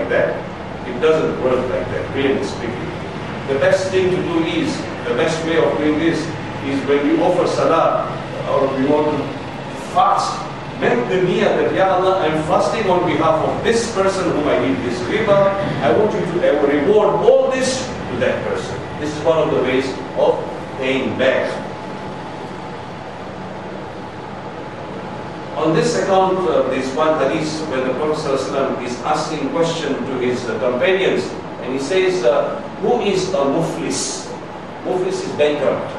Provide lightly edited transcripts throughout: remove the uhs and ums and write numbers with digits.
like that. It doesn't work like that, really speaking. The best thing to do is, the best way of doing this is when you offer salah or we want to fast, make the niyyah that, Ya Allah, I'm fasting on behalf of this person whom I need this riba. I want you to reward all this to that person. This is one of the ways of paying back. On this account, this one hadith, when the Prophet ﷺ is asking question to his companions, and he says, who is a muflis? Muflis is bankrupt.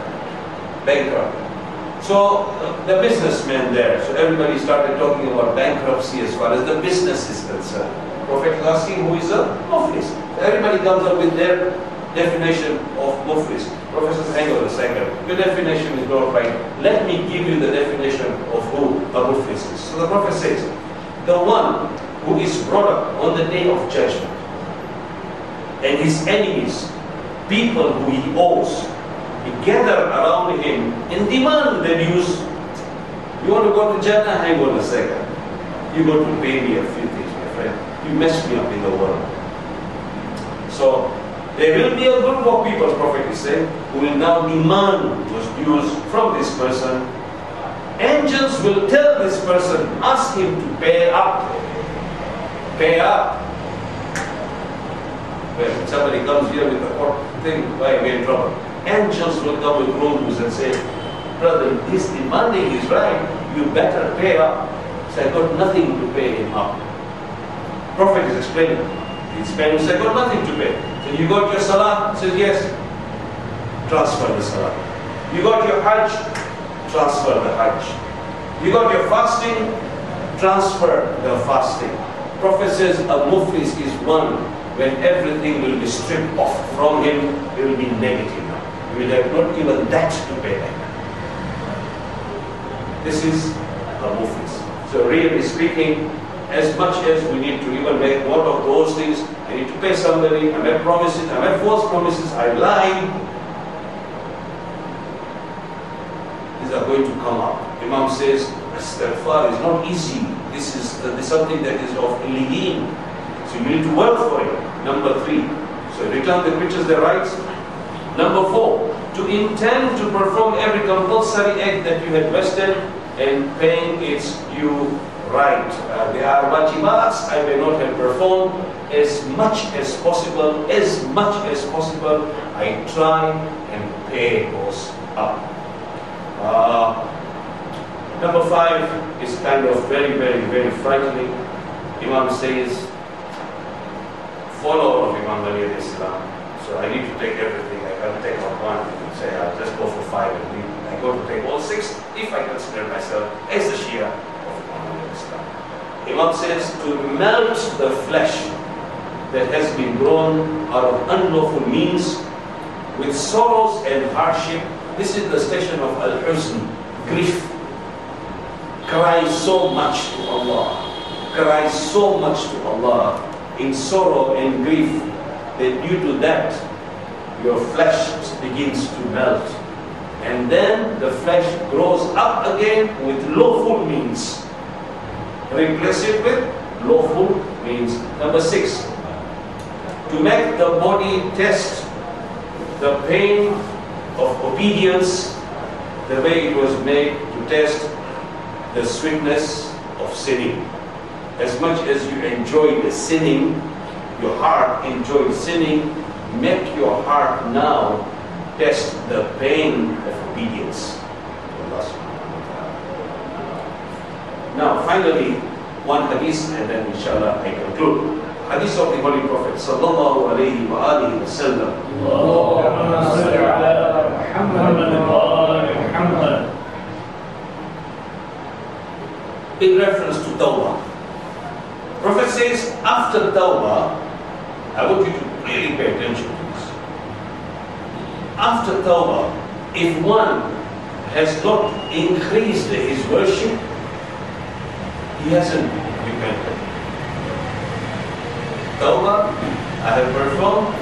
Bankrupt. So the businessman there, so everybody started talking about bankruptcy as far as the business is concerned. Prophet is asking, who is a muflis? Everybody comes up with their definition of muflis. Prophet says, hang on a second, your definition is not right. Let me give you the definition of who a muflis is. So the Prophet says, the one who is brought up on the day of judgment, and his enemies, people who he owes, he gather around him and demand the news. You want to go to Jannah? Hang on a second. You got to pay me a few things, my friend. You messed me up in the world. So there will be a group of people, Prophet is saying, who will now demand those dues from this person. Angels will tell this person, ask him to pay up. Pay up. When somebody comes here with a court thing, why we're in trouble? Angels will come with rules and say, brother, this demanding is right, you better pay up. So I got nothing to pay him up. Prophet is explaining. These parents say, I got nothing to pay. So you got your salah? Says yes. Transfer the salah. You got your hajj? Transfer the hajj. You got your fasting? Transfer the fasting. Prophet says a muflis is one when everything will be stripped off from him, it will be negative now. He will have not even that to pay back. This is a muflis. So really speaking, as much as we need to even make one of those things, I need to pay somebody, I made promises, I made false promises, I lied. These are going to come up. Imam says, istighfar is not easy. This is something that is of illigin. So you need to work for it. Number 3. So return the creatures their rights. Number 4. To intend to perform every compulsory act that you had vested and paying its due right. There are wajibats I may not have performed. As much as possible, I try and pay those up. Number 5 is kind of very, very, very frightening. Imam says, follower of Imam Ali alayhi salam. So I need to take everything. I can't take out one and say I'll just go for 5 and leave. I go to take all 6 if I consider myself as the Shia of Imam Ali alayhi salam. Imam says to melt the flesh that has been grown out of unlawful means with sorrows and hardship. This is the station of al-huzn, grief. Cry so much to Allah. Cry so much to Allah in sorrow and grief that due to that your flesh begins to melt. And then the flesh grows up again with lawful means. Replace it with lawful means. Number 6, to make the body test the pain of obedience the way it was made to test the sweetness of sinning. As much as you enjoy the sinning, your heart enjoys sinning, make your heart now test the pain of obedience. Now finally, one hadith and then inshallah I conclude. Hadith of the Holy Prophet sallallahu alayhi wa alihi wa sallam. In reference to Tawbah. Prophet says, after Tawbah, I want you to really pay attention to this. After Tawbah, if one has not increased his worship, he hasn't repented. Tawbah, I have performed.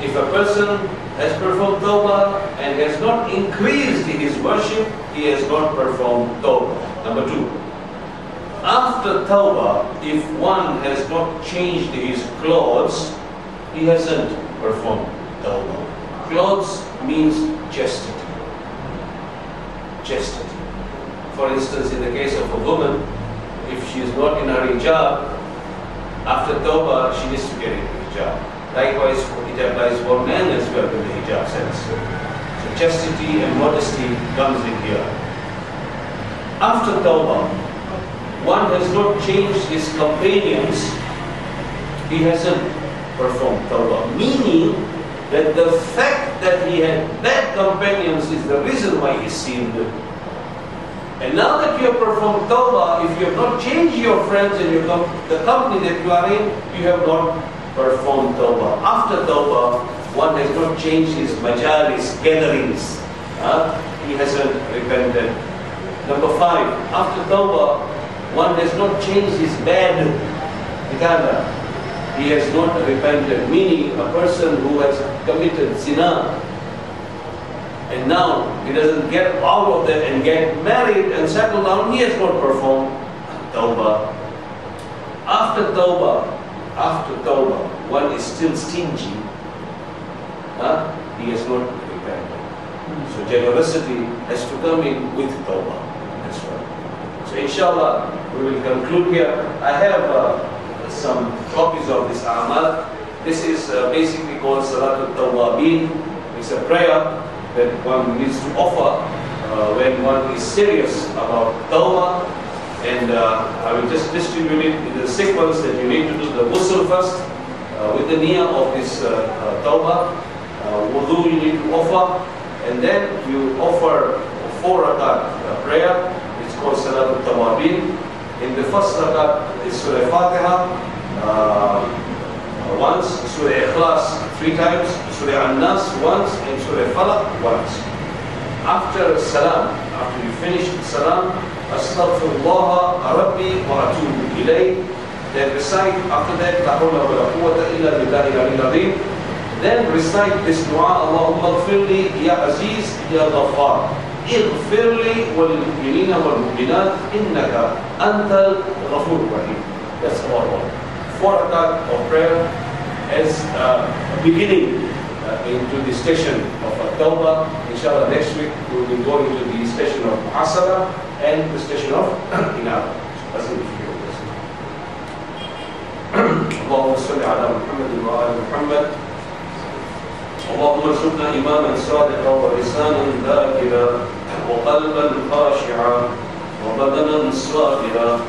If a person has performed Tawbah and has not increased his worship, he has not performed Tawbah. Number 2. after Tawbah, if one has not changed his clothes, he hasn't performed Tawbah. Clothes means chastity. Chastity. For instance, in the case of a woman, if she is not in her hijab, after Tawbah, she needs to get into hijab. Likewise, it applies for men as well in the hijab sense. So chastity and modesty comes in here. After Tawbah, one has not changed his companions, he hasn't performed Tawbah. Meaning that the fact that he had bad companions is the reason why he sinned. And now that you have performed Tawbah, if you have not changed your friends and the company that you are in, you have not performed Tawbah. After Tawbah, one has not changed his majalis, gatherings. He hasn't repented. Number 5, after Tawbah, one has not changed his bad ikada. He has not repented. Meaning, a person who has committed zina, and now he doesn't get out of that and get married and settle down, he has not performed Tawbah. After Tawbah, one is still stingy. He has not repented. So generosity has to come in with Tawbah. That's right. So inshallah, we will conclude here. I have some copies of this Amal. This is basically called Salatul Tawwabin. It's a prayer that one needs to offer when one is serious about Tawbah. And I will just distribute it in the sequence that you need to do the ghusl first with the niyyah of this Tawbah. Wudu you need to offer, and then you offer 4 rakat prayer. It's called Salatul Tawwabin. In the first rakat is Surah Fatiha once, Surah Ikhlas 3 times, Surah An-Nas once, and Surah Falaq once. After Salam, after you finish Salam, Astaghfirullah Rabbi wa atubu ilayh. Then recite after that, La hawla wa la quwwata illa billahi al-aliyyil azim. Then recite this dua, Allahumma ighfirli ya Aziz ya Ghaffar. Ighfirli wal mu'minina wal mu'minat innaka antal ghafur rahim. That's our one. 4 rakat of prayer as a beginning into the station of Tawbah. Inshallah, next week we will be going to the station of Muhasabah and the station of Inaba. اللهم صل على محمد وآل محمد. اللهم ارزقنا إيمانا صادقا ولسانا ذاكرا وقلبا خاشعا وبدنا صابرا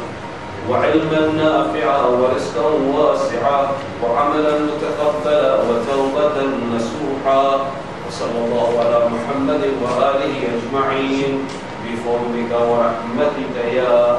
وعلما نافعا ورزقا واسعا وعملا متقبلا وتوبة نصوحا. وصلى الله على محمد وآله أجمعين بفضلك ورحمتك يا